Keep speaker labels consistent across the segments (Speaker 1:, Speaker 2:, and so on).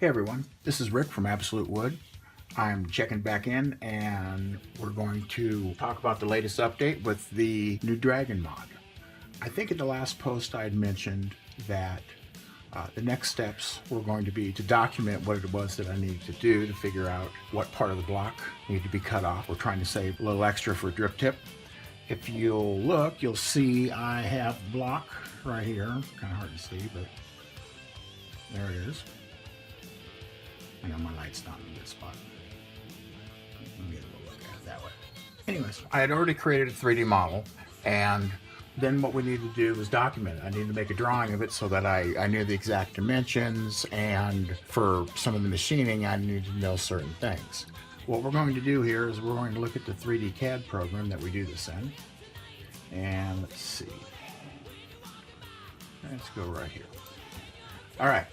Speaker 1: Hey everyone, this is Rick from Absolute Wood. I'm checking back in and we're going to talk about the latest update with the new Dragon mod. I think in the last post I had mentioned that the next steps were going to be to document what it was that I needed to do to figure out what part of the block needed to be cut off. We're trying to save a little extra for drip tip. If you'll look, you'll see I have the block right here. Kind of hard to see, but there it is. I know my light's not in a good spot. Let me get a little look at it that way. Anyways, I had already created a 3D model, and then what we needed to do was document it. I needed to make a drawing of it so that I knew the exact dimensions, and for some of the machining, I needed to know certain things. What we're going to do here is we're going to look at the 3D CAD program that we do this in. And let's see. Let's go right here. All right.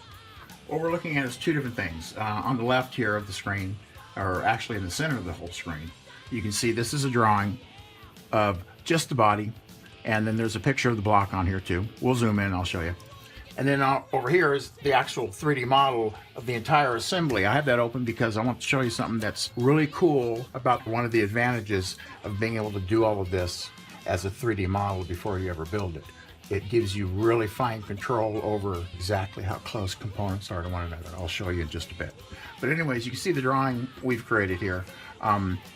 Speaker 1: What we're looking at is two different things. On the left here of the screen, or actually in the center of the whole screen, you can see this is a drawing of just the body, and then there's a picture of the block on here too. We'll zoom in and I'll show you. And then over here is the actual 3D model of the entire assembly. I have that open because I want to show you something that's really cool about one of the advantages of being able to do all of this as a 3D model before you ever build it. It gives you really fine control over exactly how close components are to one another. I'll show you in just a bit. But anyways, you can see the drawing we've created here.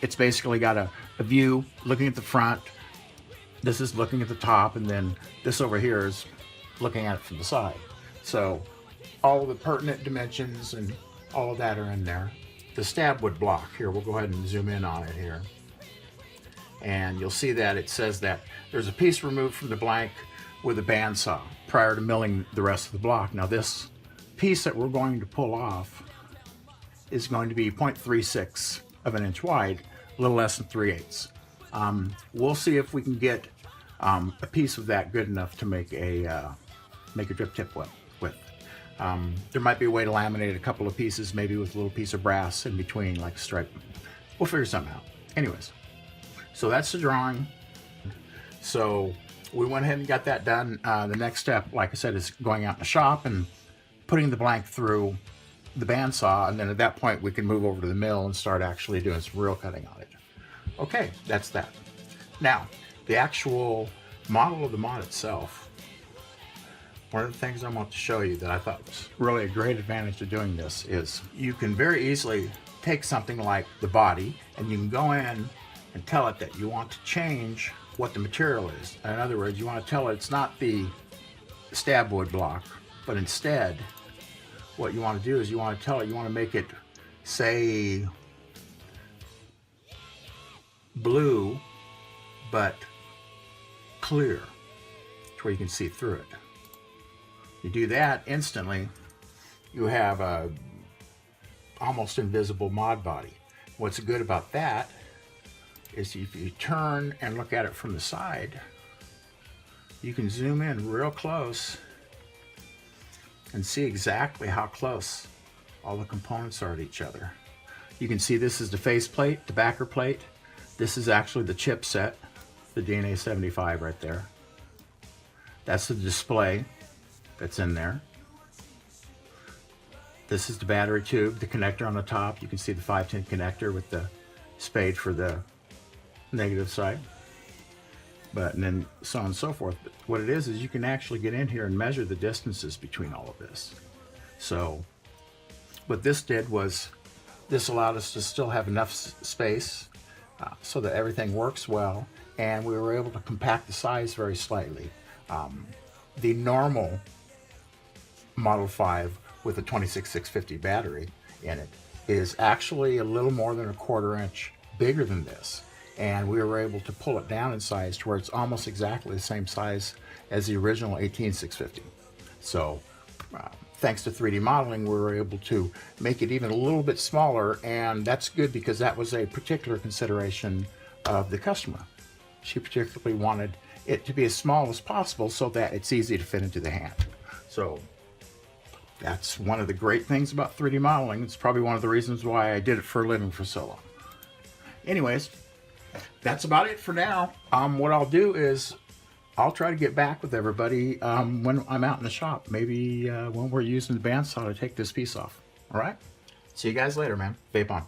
Speaker 1: It's basically got a view looking at the front. This is looking at the top, and then this over here is looking at it from the side. So all the pertinent dimensions and all of that are in there. The stab wood block here, we'll go ahead and zoom in on it here. And you'll see that it says that there's a piece removed from the blank with a bandsaw prior to milling the rest of the block. Now this piece that we're going to pull off is going to be 0.36 of an inch wide, a little less than 3/8. We'll see if we can get a piece of that good enough to make a drip tip with. There might be a way to laminate a couple of pieces, maybe with a little piece of brass in between, like a stripe. We'll figure something out. Anyways, so that's the drawing. So we went ahead and got that done. The next step, like I said, is going out in the shop and putting the blank through the bandsaw, and then at that point we can move over to the mill and start actually doing some real cutting on it. Okay, that's that. Now, the actual model of the mod itself, one of the things I want to show you that I thought was really a great advantage of doing this is you can very easily take something like the body and you can go in and tell it that you want to change what the material is. In other words, you want to tell it it's not the stab wood block, but instead what you want to do is you want to tell it you want to make it, say, blue but clear to where you can see through it. You do that, instantly you have a almost invisible mod body. What's good about that is if you turn and look at it from the side, you can zoom in real close and see exactly how close all the components are to each other. You can see this is the face plate, the backer plate. This is actually the chipset, the DNA 75 right there. That's the display that's in there. This is the battery tube, the connector on the top. You can see the 510 connector with the spade for the negative side, and then so on and so forth. But what it is you can actually get in here and measure the distances between all of this. So what this did was this allowed us to still have enough space so that everything works well, and we were able to compact the size very slightly. The normal Model 5 with a 26650 battery in it is actually a little more than a 1/4 inch bigger than this. And we were able to pull it down in size to where it's almost exactly the same size as the original 18650. So thanks to 3D modeling, we were able to make it even a little bit smaller, and that's good because that was a particular consideration of the customer. She particularly wanted it to be as small as possible so that it's easy to fit into the hand. So that's one of the great things about 3D modeling. It's probably one of the reasons why I did it for a living for so long. Anyways, that's about it for now. What I'll do is I'll try to get back with everybody when I'm out in the shop, maybe when we're using the bandsaw to take this piece off. All right? See you guys later, man. Vape on.